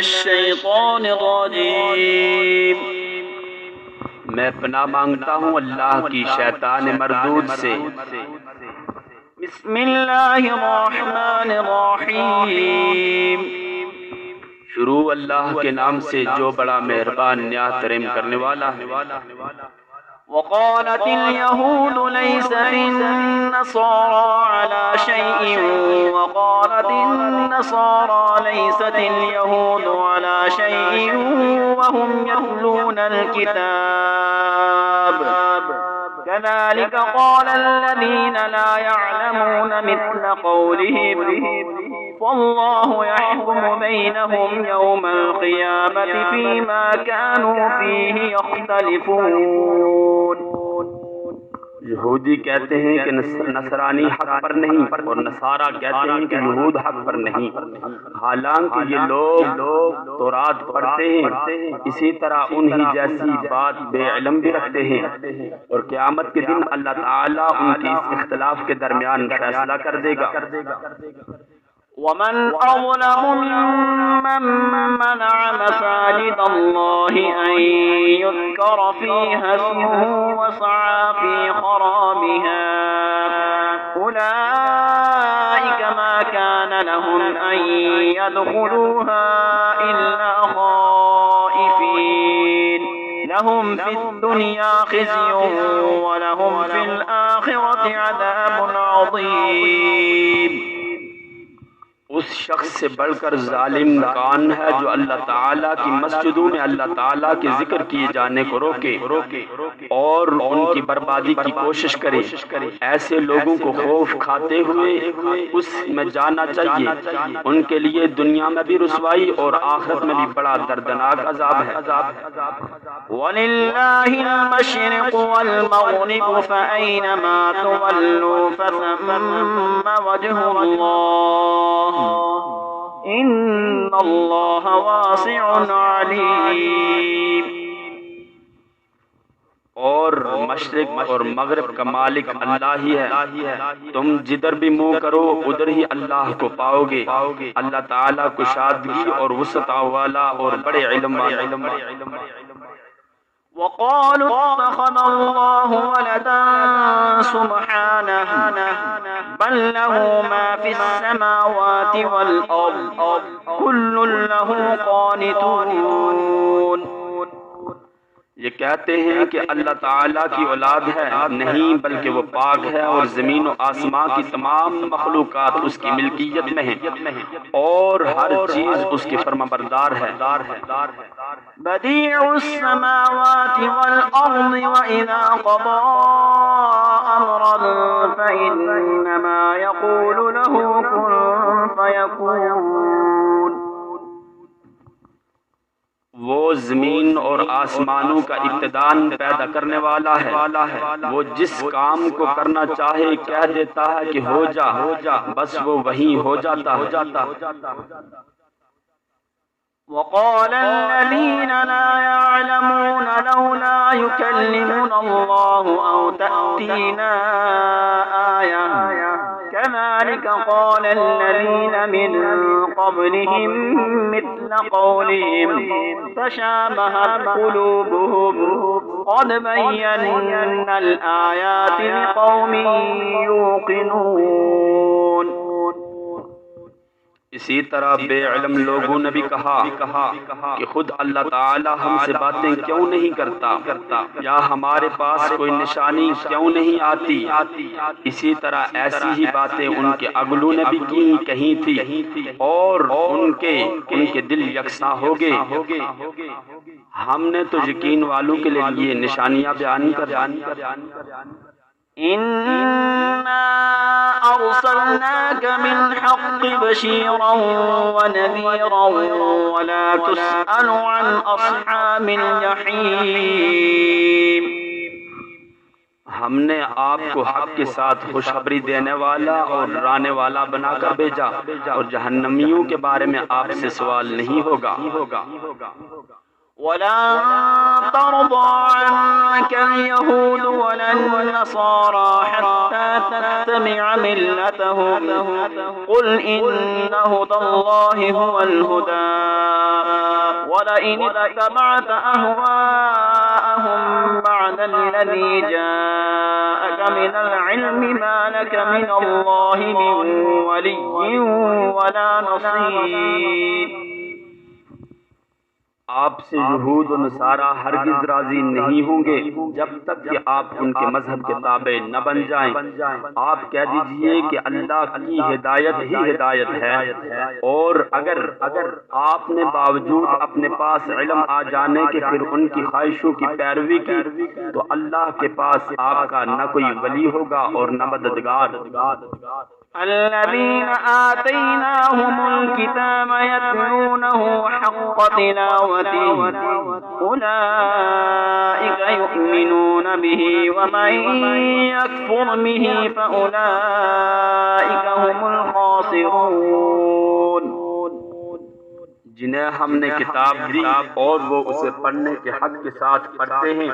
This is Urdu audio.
الشیطان الرجیم میں پناہ مانگتا ہوں اللہ کی شیطان مردود سے۔ بسم اللہ الرحمن الرحیم شروع اللہ کے نام سے جو بڑا مہربان نہایت رحم کرنے والا ہے۔ وقالت اليهود ليست النصارى على شيء وقالت النصارى ليست اليهود على شيء وهم يتلون الكتاب كذلك قال الذين لا يعلمون مثل قولهم والله يحكم بينهم يوم القيامة فيما كانوا فيه يختلفون۔ یہودی کہتے ہیں کہ نصرانی حق پر نہیں اور نصارہ کہتے ہیں کہ یہود حق پر نہیں، حالانکہ یہ لوگ تورات پڑھتے ہیں، اسی طرح انہی جیسی بات بے علم بھی رکھتے ہیں، اور قیامت کے دن اللہ تعالیٰ ان کے اس اختلاف کے درمیان فیصلہ کر دے گا۔ ومن أظلم ممن منع مساجد الله أن يذكر فيها اسمه وسعى في خرابها أولئك ما كان لهم أن يدخلوها إلا خائفين لهم في الدنيا خزي ولهم في الآخرة عذاب عظيم۔ اس شخص سے بڑھ کر ظالم کون ہے جو اللہ تعالیٰ کی مسجدوں میں اللہ تعالیٰ کے ذکر کیے جانے کو روکے اور ان کی بربادی کی کوشش کرے۔ ایسے لوگوں کو خوف کھاتے ہوئے اس میں جانا چاہیے، ان کے لیے دنیا میں بھی رسوائی اور آخرت میں بھی بڑا دردناک عذاب ہے۔ وَلِلَّهِ الْمَشْرِقُ وَالْمَغْرِبُ فَأَيْنَمَا تُوَلُّوا فَثَمَّ وَجْهُ اللَّهِ ان اللہ واسع علیم۔ اور مشرق اور مغرب کا مالک اللہ ہی ہے، تم جدھر بھی منہ کرو ادھر ہی اللہ کو پاؤ گے۔ اللہ تعالیٰ کشادگی اور وسعت والا اور بڑے علم والا۔ وقالوا اتخذ الله ولدا سبحانه بل له ما في السماوات والأرض كل له قانتون۔ یہ کہتے ہیں کہ اللہ تعالیٰ کی اولاد ہے، نہیں بلکہ وہ پاک ہے اور زمین و آسمان کی تمام مخلوقات اس کی ملکیت میں ہیں اور ہر چیز اس کی فرمانبردار ہے۔ بدیع السماوات والارض واذا قضى امرا فانما يقول له كن فيكون۔ وہ زمین اور آسمانوں کا ابتداء پیدا کرنے والا ہے، وہ جس کام کو کرنا چاہے کہہ دیتا ہے کہ ہو جا، بس وہ وہیں ہو جاتا ہے۔ وقال الذين لا يعلمون لولا يكلمنا الله أو تأتينا آية كذلك قال الذين من قبلهم مثل قولهم تشابهت قلوبهم قد بينا الآيات لقوم يوقنون۔ اسی طرح بے علم لوگوں نے بھی کہا کہ خود اللہ تعالی ہم سے باتیں کیوں نہیں کرتا، یا ہمارے پاس کوئی نشانی کیوں نہیں آتی۔ اسی طرح ایسی ہی باتیں ان کے اگلوں نے بھی کہی تھی اور ان کے دل یکساں ہو گئے۔ ہم نے تو یقین والوں کے لیے یہ نشانیاں بیان کر إنا أرسلناك بالحق بشيرا ونذيرا ولا تسأل عن أصحاب الجحيم۔ ہم نے آپ کو حق کے ساتھ خوشخبری دینے والا اور ڈرانے والا بنا کر بھیجا، اور جہنمیوں کے بارے میں آپ سے سوال نہیں ہوگا۔ ولن ترضى عنك اليهود ولا النصارى حتى تتبع ملتهم قل إن هدى الله هو الهدى ولئن اتبعت أهواءهم بعد الذي جاءك من العلم ما لك من الله من ولي ولا نصير۔ آپ سے یہود و نصارہ ہرگز راضی نہیں ہوں گے جب تک کہ آپ ان کے مذہب کے تابع نہ بن جائیں۔ آپ کہہ دیجئے کہ اللہ کی ہدایت ہی ہدایت ہے، اور اگر آپ نے باوجود اپنے پاس علم آ جانے کے پھر ان کی خواہشوں کی پیروی کی تو اللہ کے پاس آپ کا نہ کوئی ولی ہوگا اور نہ مددگار۔ الذين آتيناهم الكتاب يتلونه حق تلاوته أولئك يؤمنون به ومن يكفر به فأولئك هم الخاسرون۔ جنہیں ہم نے کتاب دی اور وہ اسے پڑھنے کے حق کے ساتھ پڑھتے ہیں